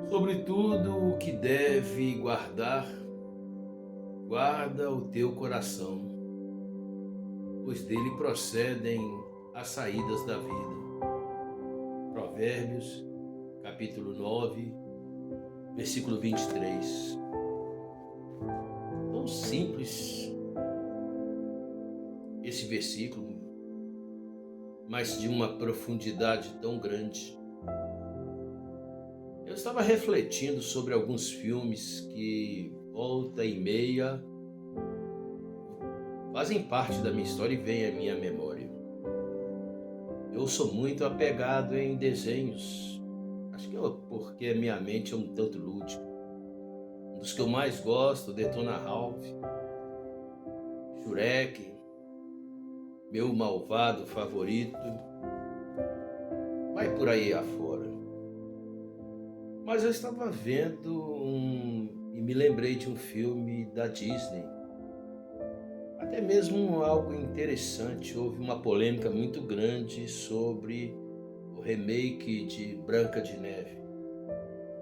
Sobre tudo o que deve guardar, guarda o teu coração, pois dele procedem as saídas da vida. Provérbios, capítulo 9, versículo 23. Tão simples esse versículo, mas de uma profundidade tão grande. Eu estava refletindo sobre alguns filmes que, volta e meia, fazem parte da minha história e vêm à minha memória. Eu sou muito apegado em desenhos. Acho que é porque a minha mente é um tanto lúdica. Um dos que eu mais gosto, Detona Ralph, Shrek, meu malvado favorito, vai por aí afora. Mas eu estava vendo e me lembrei de um filme da Disney. Até mesmo algo interessante, houve uma polêmica muito grande sobre o remake de Branca de Neve,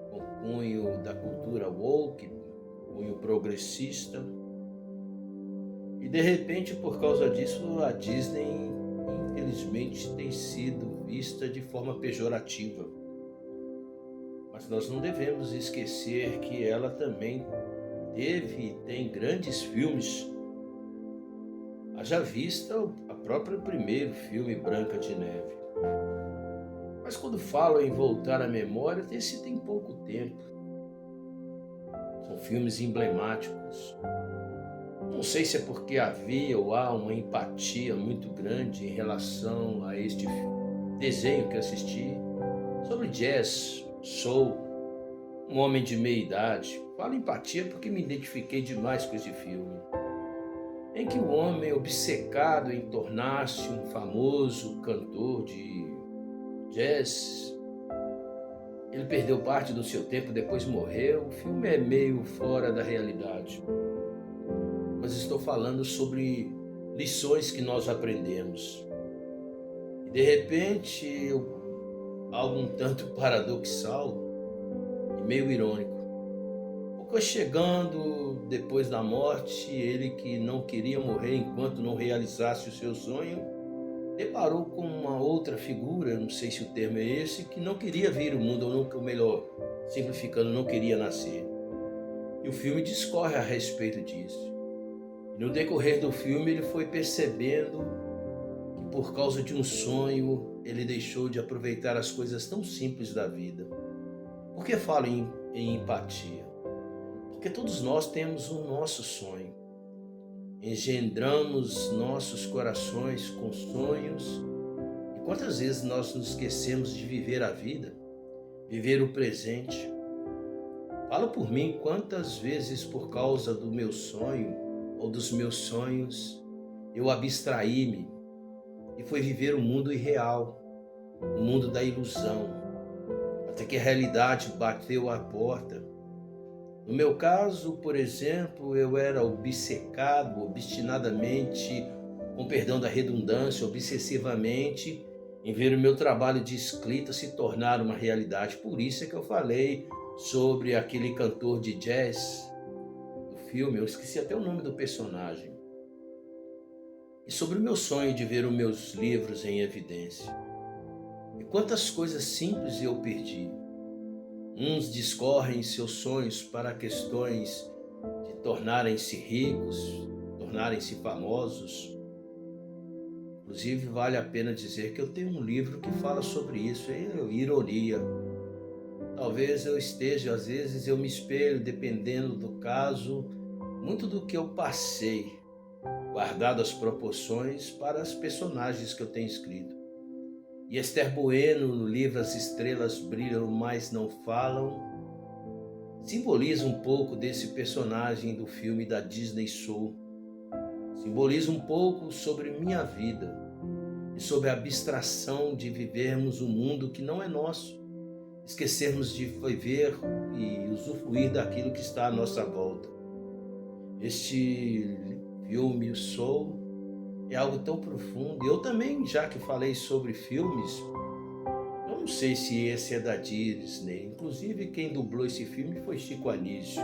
com cunho da cultura woke, cunho progressista. E de repente, por causa disso, a Disney, infelizmente, tem sido vista de forma pejorativa. Mas nós não devemos esquecer que ela também teve e tem grandes filmes. Haja vista a própria primeiro filme Branca de Neve. Mas quando falo em voltar à memória, esse tem pouco tempo. São filmes emblemáticos. Não sei se é porque havia ou há uma empatia muito grande em relação a este desenho que assisti sobre jazz, soul, um homem de meia idade. Falo empatia porque me identifiquei demais com esse filme, em que o homem obcecado em tornar-se um famoso cantor de jazz, ele perdeu parte do seu tempo, depois morreu. O filme é meio fora da realidade, mas estou falando sobre lições que nós aprendemos. E de repente, algo um tanto paradoxal e meio irônico. Porque chegando depois da morte, ele que não queria morrer enquanto não realizasse o seu sonho, deparou com uma outra figura, não sei se o termo é esse, que não queria vir ao mundo, ou melhor, simplificando, não queria nascer. E o filme discorre a respeito disso. E no decorrer do filme ele foi percebendo que por causa de um sonho ele deixou de aproveitar as coisas tão simples da vida. Por que falo em empatia? Porque todos nós temos o nosso sonho. Engendramos nossos corações com sonhos. E quantas vezes nós nos esquecemos de viver a vida, viver o presente? Falo por mim, quantas vezes por causa do meu sonho ou dos meus sonhos eu abstraí-me e fui viver o mundo irreal, o mundo da ilusão, até que a realidade bateu à porta. No meu caso, por exemplo, eu era obcecado, obstinadamente, com perdão da redundância, obsessivamente, em ver o meu trabalho de escrita se tornar uma realidade. Por isso é que eu falei sobre aquele cantor de jazz do filme, eu esqueci até o nome do personagem, e sobre o meu sonho de ver os meus livros em evidência. E quantas coisas simples eu perdi. Uns discorrem seus sonhos para questões de tornarem-se ricos, tornarem-se famosos. Inclusive, vale a pena dizer que eu tenho um livro que fala sobre isso, é ironia. Talvez eu esteja, às vezes eu me espelho, dependendo do caso, muito do que eu passei, guardado as proporções para as personagens que eu tenho escrito. E Esther Bueno, no livro As Estrelas Brilham, Mas Não Falam, simboliza um pouco desse personagem do filme da Disney Soul. Simboliza um pouco sobre minha vida e sobre a abstração de vivermos um mundo que não é nosso, esquecermos de viver e usufruir daquilo que está à nossa volta. Este filme, o Soul, é algo tão profundo. Eu também, já que falei sobre filmes, eu não sei se esse é da Disney. Inclusive, quem dublou esse filme foi Chico Anísio.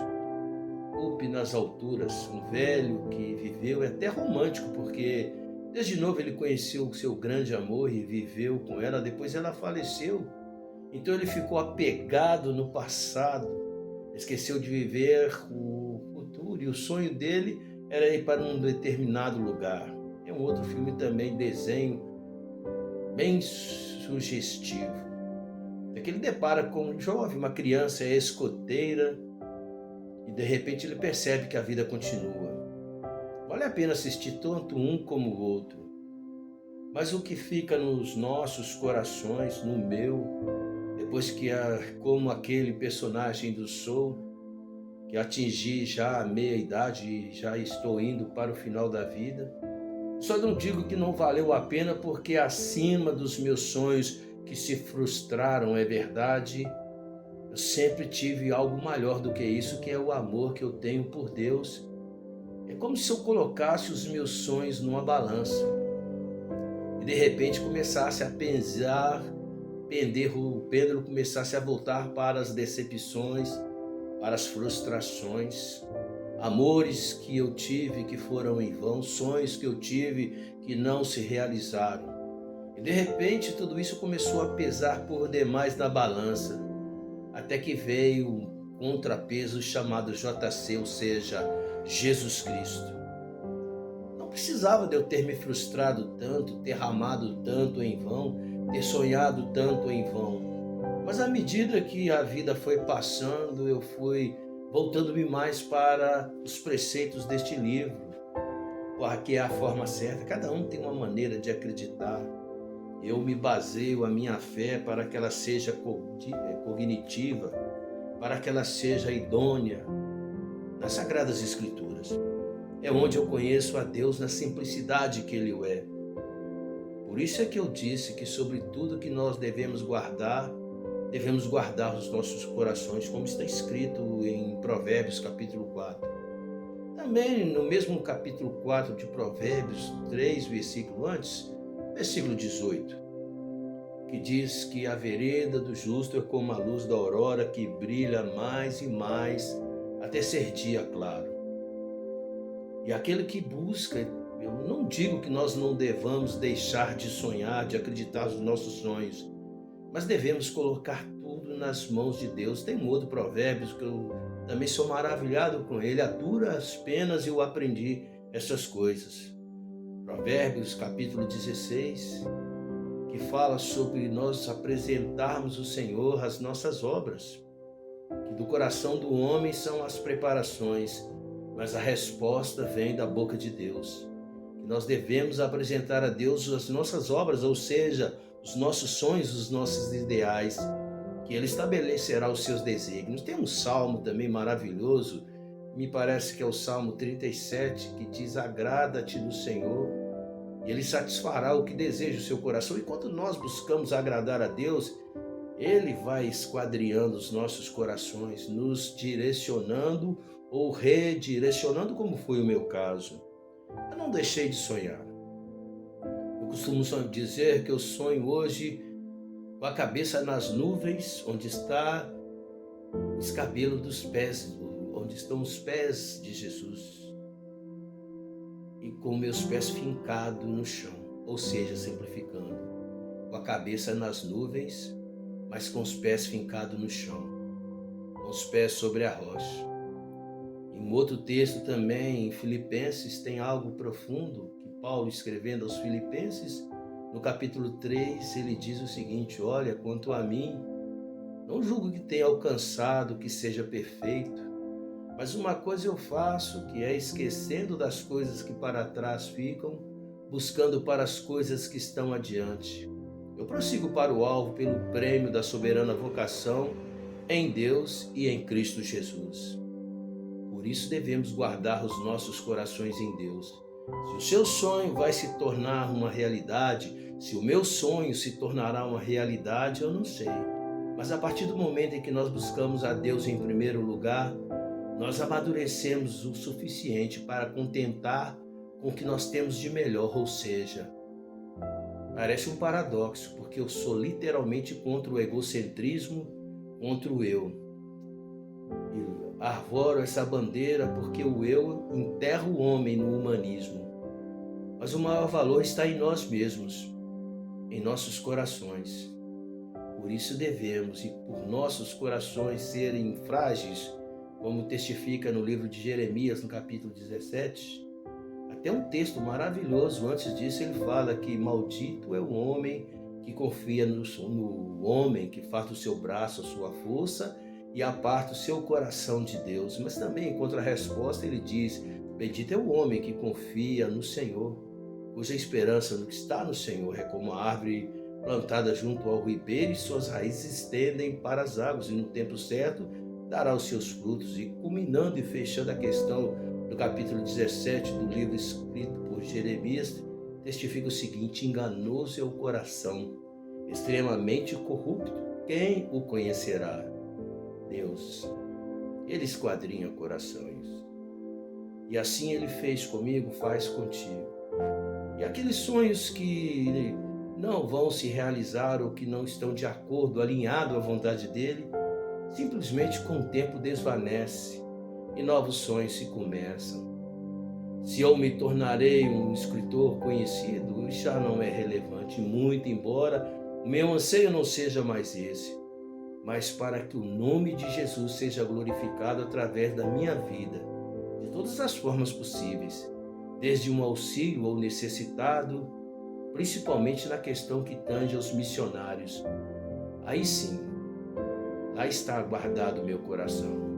Up nas Alturas, um velho que viveu, é até romântico, porque desde novo ele conheceu o seu grande amor e viveu com ela, depois ela faleceu. Então ele ficou apegado no passado, esqueceu de viver o futuro, e o sonho dele era ir para um determinado lugar. É um outro filme também, desenho, bem sugestivo. É que ele depara com um jovem, uma criança escoteira, e de repente ele percebe que a vida continua. Vale a pena assistir tanto um como o outro. Mas o que fica nos nossos corações, no meu, depois que, como aquele personagem do Soul, que atingi já a meia-idade e já estou indo para o final da vida, só não digo que não valeu a pena, porque acima dos meus sonhos que se frustraram, é verdade, eu sempre tive algo maior do que isso, que é o amor que eu tenho por Deus. É como se eu colocasse os meus sonhos numa balança e de repente começasse a pesar, o pêndulo começasse a voltar para as decepções, para as frustrações, amores que eu tive que foram em vão, sonhos que eu tive que não se realizaram. E de repente tudo isso começou a pesar por demais na balança, até que veio um contrapeso chamado JC, ou seja, Jesus Cristo. Não precisava de eu ter me frustrado tanto, ter ramado tanto em vão, ter sonhado tanto em vão. Mas à medida que a vida foi passando, eu fui voltando-me mais para os preceitos deste livro, porque é a forma certa. Cada um tem uma maneira de acreditar. Eu me baseio a minha fé para que ela seja cognitiva, para que ela seja idônea nas Sagradas Escrituras. É onde eu conheço a Deus na simplicidade que Ele é. Por isso é que eu disse que sobre tudo que nós devemos guardar os nossos corações, como está escrito em Provérbios capítulo 4. Também no mesmo capítulo 4 de Provérbios, 3 versículo antes, versículo 18, que diz que a vereda do justo é como a luz da aurora que brilha mais e mais até ser dia claro. E aquele que busca, eu não digo que nós não devamos deixar de sonhar, de acreditar nos nossos sonhos, mas devemos colocar tudo nas mãos de Deus. Tem um outro provérbio que eu também sou maravilhado com ele, a duras penas eu aprendi essas coisas. Provérbios capítulo 16, que fala sobre nós apresentarmos ao Senhor as nossas obras, que do coração do homem são as preparações, mas a resposta vem da boca de Deus. Que nós devemos apresentar a Deus as nossas obras, ou seja, os nossos sonhos, os nossos ideais, que Ele estabelecerá os seus desígnios. Tem um salmo também maravilhoso, me parece que é o Salmo 37, que diz: agrada-te no Senhor, e Ele satisfará o que deseja o seu coração. E quando nós buscamos agradar a Deus, Ele vai esquadriando os nossos corações, nos direcionando ou redirecionando, como foi o meu caso. Eu não deixei de sonhar. Eu costumo dizer que eu sonho hoje com a cabeça nas nuvens, onde está o escabelo dos pés, onde estão os pés de Jesus, e com meus pés fincados no chão, ou seja, simplificando, com a cabeça nas nuvens, mas com os pés fincados no chão. com os pés sobre a rocha. Em um outro texto também, em Filipenses, tem algo profundo que Paulo, escrevendo aos Filipenses, no capítulo 3, ele diz o seguinte: olha, quanto a mim, não julgo que tenha alcançado, que seja perfeito, mas uma coisa eu faço, que é esquecendo das coisas que para trás ficam, buscando para as coisas que estão adiante. Eu prossigo para o alvo pelo prêmio da soberana vocação em Deus e em Cristo Jesus. Por isso devemos guardar os nossos corações em Deus. Se o seu sonho vai se tornar uma realidade, se o meu sonho se tornará uma realidade, eu não sei. Mas a partir do momento em que nós buscamos a Deus em primeiro lugar, nós amadurecemos o suficiente para contentar com o que nós temos de melhor, ou seja, parece um paradoxo, porque eu sou literalmente contra o egocentrismo, contra o eu. E arvoro essa bandeira porque o eu enterra o homem no humanismo. Mas o maior valor está em nós mesmos, em nossos corações. Por isso devemos, e por nossos corações serem frágeis, como testifica no livro de Jeremias, no capítulo 17, até um texto maravilhoso, antes disso ele fala que maldito é o homem que confia no homem, que faz do seu braço a sua força e aparta o seu coração de Deus. Mas também, em contrarresposta, ele diz: bendito é o homem que confia no Senhor, cuja esperança no que está no Senhor é como a árvore plantada junto ao ribeiro, e suas raízes estendem para as águas, e no tempo certo dará os seus frutos. E culminando e fechando a questão do capítulo 17 do livro escrito por Jeremias, testifica o seguinte: enganoso é o coração, extremamente corrupto, quem o conhecerá? Deus, ele esquadrinha corações. E assim ele fez comigo, faz contigo. E aqueles sonhos que não vão se realizar ou que não estão de acordo, alinhado à vontade dele, simplesmente com o tempo desvanece e novos sonhos se começam. Se eu me tornarei um escritor conhecido, já não é relevante, muito embora o meu anseio não seja mais esse, mas para que o nome de Jesus seja glorificado através da minha vida, de todas as formas possíveis, desde um auxílio ao necessitado, principalmente na questão que tange aos missionários. Aí sim, lá está guardado o meu coração.